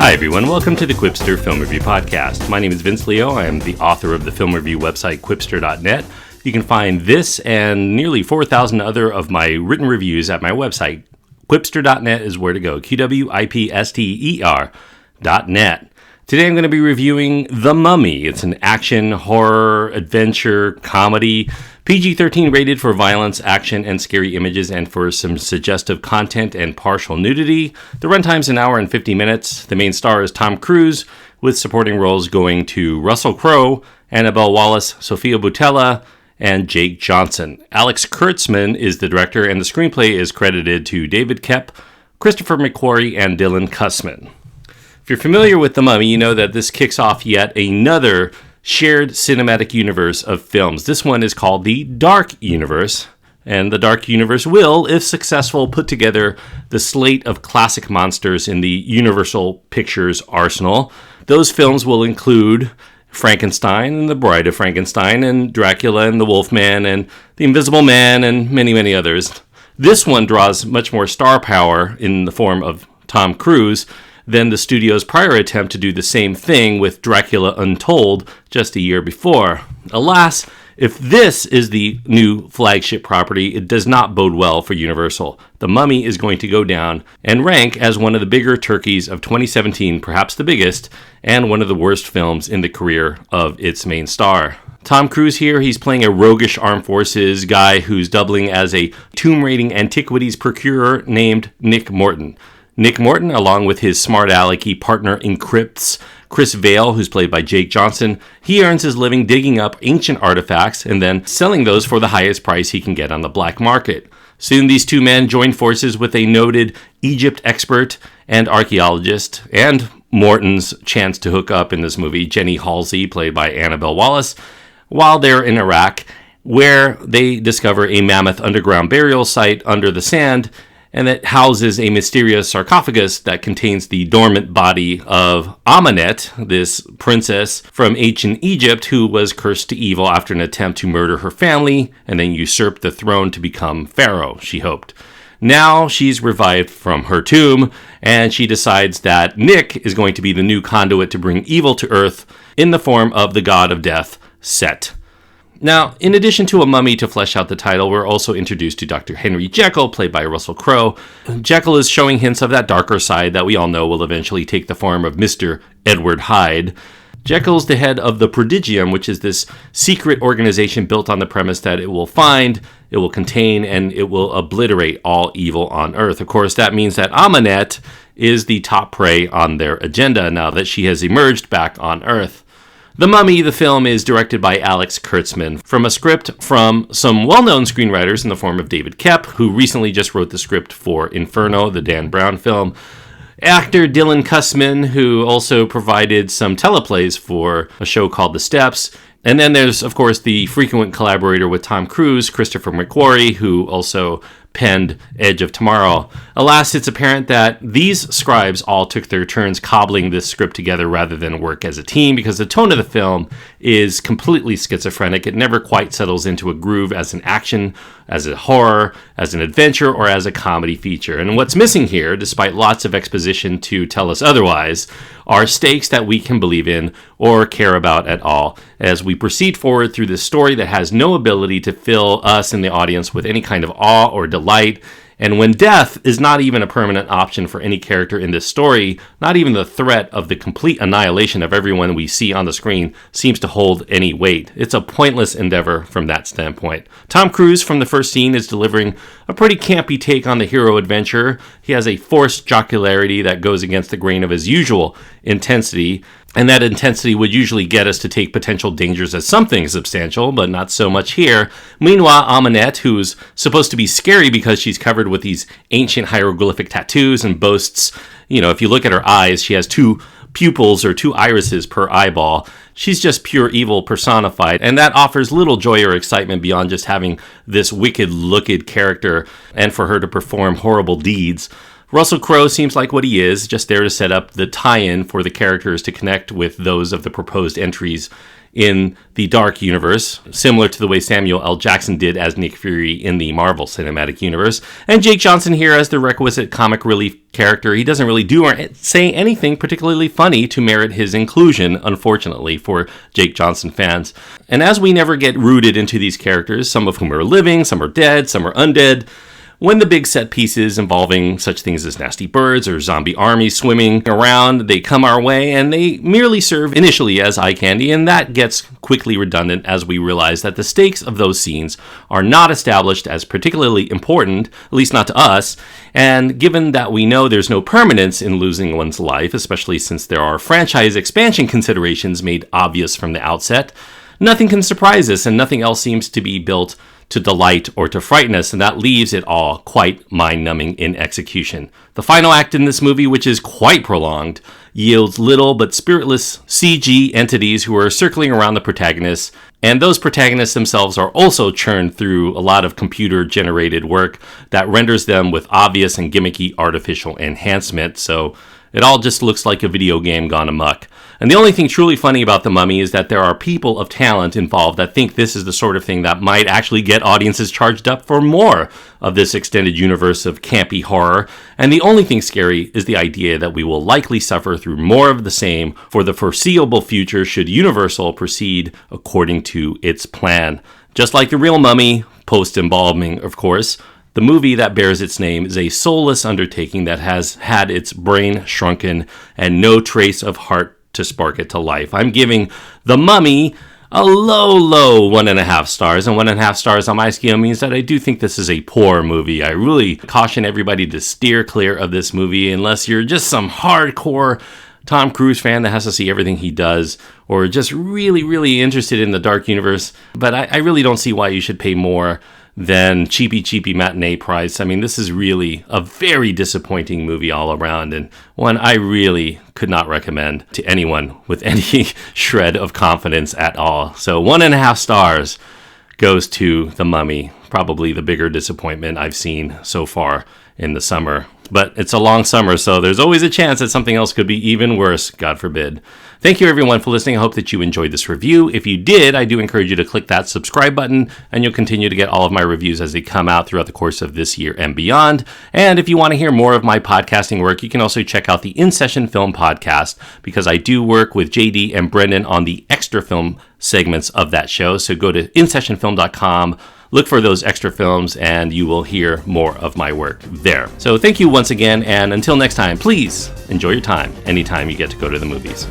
Hi everyone, welcome to the Quipster Film Review Podcast. My name is Vince Leo. I am the author of the film review website quipster.net. You can find this and nearly 4,000 other of my written reviews at my website. Quipster.net is where to go, QWIPSTER.net. Today I'm going to be reviewing The Mummy. It's an action, horror, adventure, comedy, PG-13 rated for violence, action, and scary images, and for some suggestive content and partial nudity. The runtime's an hour and 50 minutes. The main star is Tom Cruise, with supporting roles going to Russell Crowe, Annabelle Wallis, Sophia Boutella, and Jake Johnson. Alex Kurtzman is the director, and the screenplay is credited to David Koepp, Christopher McQuarrie, and Dylan Kussman. If you're familiar with The Mummy, you know that this kicks off yet another shared cinematic universe of films. This one is called the Dark Universe, and the Dark Universe will, if successful, put together the slate of classic monsters in the Universal Pictures arsenal. Those films will include Frankenstein and The Bride of Frankenstein and Dracula and the Wolfman and The Invisible Man and many, many others. This one draws much more star power in the form of Tom Cruise than the studio's prior attempt to do the same thing with Dracula Untold just a year before. Alas, if this is the new flagship property, it does not bode well for Universal. The Mummy is going to go down and rank as one of the bigger turkeys of 2017, perhaps the biggest, and one of the worst films in the career of its main star. Tom Cruise here, he's playing a roguish armed forces guy who's doubling as a tomb-raiding antiquities procurer named Nick Morton. Nick Morton, along with his smart-alecky partner-in-crypts, Chris Vail, who's played by Jake Johnson, he earns his living digging up ancient artifacts and then selling those for the highest price he can get on the black market. Soon these two men join forces with a noted Egypt expert and archaeologist, and Morton's chance to hook up in this movie, Jenny Halsey, played by Annabelle Wallis, while they're in Iraq, where they discover a mammoth underground burial site under the sand, and it houses a mysterious sarcophagus that contains the dormant body of Ahmanet, this princess from ancient Egypt who was cursed to evil after an attempt to murder her family and then usurp the throne to become pharaoh, she hoped. Now she's revived from her tomb, and she decides that Nick is going to be the new conduit to bring evil to Earth in the form of the god of death, Set. Now, in addition to a mummy to flesh out the title, we're also introduced to Dr. Henry Jekyll, played by Russell Crowe. Jekyll is showing hints of that darker side that we all know will eventually take the form of Mr. Edward Hyde. Jekyll's the head of the Prodigium, which is this secret organization built on the premise that it will find, it will contain, and it will obliterate all evil on Earth. Of course, that means that Ahmanet is the top prey on their agenda now that she has emerged back on Earth. The Mummy, the film, is directed by Alex Kurtzman from a script from some well-known screenwriters in the form of David Koepp, who recently just wrote the script for Inferno, the Dan Brown film, actor Dylan Kussman, who also provided some teleplays for a show called The Steps, and then there's, of course, the frequent collaborator with Tom Cruise, Christopher McQuarrie, who also penned Edge of Tomorrow. Alas, it's apparent that these scribes all took their turns cobbling this script together rather than work as a team, because the tone of the film is completely schizophrenic. It never quite settles into a groove as an action, as a horror, as an adventure, or as a comedy feature. And what's missing here, despite lots of exposition to tell us otherwise, are stakes that we can believe in or care about at all as we proceed forward through this story that has no ability to fill us in the audience with any kind of awe or delight. And when death is not even a permanent option for any character in this story, not even the threat of the complete annihilation of everyone we see on the screen seems to hold any weight. It's a pointless endeavor from that standpoint. Tom Cruise from the first scene is delivering a pretty campy take on the hero adventure. He has a forced jocularity that goes against the grain of his usual intensity, and that intensity would usually get us to take potential dangers as something substantial, but not so much here. Meanwhile, Ahmanet, who's supposed to be scary because she's covered with these ancient hieroglyphic tattoos and boasts, if you look at her eyes, she has two pupils or two irises per eyeball. She's just pure evil personified, and that offers little joy or excitement beyond just having this wicked-looking character and for her to perform horrible deeds. Russell Crowe seems like what he is, just there to set up the tie-in for the characters to connect with those of the proposed entries in the Dark Universe, similar to the way Samuel L. Jackson did as Nick Fury in the Marvel Cinematic Universe. And Jake Johnson here as the requisite comic relief character. He doesn't really do or say anything particularly funny to merit his inclusion, unfortunately, for Jake Johnson fans. And as we never get rooted into these characters, some of whom are living, some are dead, some are undead, when the big set pieces involving such things as nasty birds or zombie armies swimming around, they come our way and they merely serve initially as eye candy, and that gets quickly redundant as we realize that the stakes of those scenes are not established as particularly important, at least not to us, and given that we know there's no permanence in losing one's life, especially since there are franchise expansion considerations made obvious from the outset, nothing can surprise us and nothing else seems to be built to delight or to frighten us, and that leaves it all quite mind-numbing in execution. The final act in this movie, which is quite prolonged, yields little but spiritless CG entities who are circling around the protagonists, and those protagonists themselves are also churned through a lot of computer-generated work that renders them with obvious and gimmicky artificial enhancement, so it all just looks like a video game gone amok. And the only thing truly funny about The Mummy is that there are people of talent involved that think this is the sort of thing that might actually get audiences charged up for more of this extended universe of campy horror. And the only thing scary is the idea that we will likely suffer through more of the same for the foreseeable future should Universal proceed according to its plan. Just like the real Mummy, post-embalming, of course, the movie that bears its name is a soulless undertaking that has had its brain shrunken and no trace of heart to spark it to life. I'm giving The Mummy a low 1.5 stars, and 1.5 stars on my scale means that I do think this is a poor movie. I really caution everybody to steer clear of this movie unless you're just some hardcore Tom Cruise fan that has to see everything he does, or just really interested in the Dark Universe. But I really don't see why you should pay more than cheapy matinee price. I mean, this is really a very disappointing movie all around, and one I really could not recommend to anyone with any shred of confidence at all. So 1.5 stars goes to The Mummy, probably the bigger disappointment I've seen so far in the summer. But it's a long summer, so there's always a chance that something else could be even worse, God forbid. Thank you everyone for listening. I hope that you enjoyed this review. If you did, I do encourage you to click that subscribe button, and you'll continue to get all of my reviews as they come out throughout the course of this year and beyond. And if you want to hear more of my podcasting work, you can also check out the In Session Film podcast, because I do work with JD and Brendan on the extra film segments of that show. So go to insessionfilm.com, look for those extra films, and you will hear more of my work there. So thank you once again, and until next time, please enjoy your time anytime you get to go to the movies.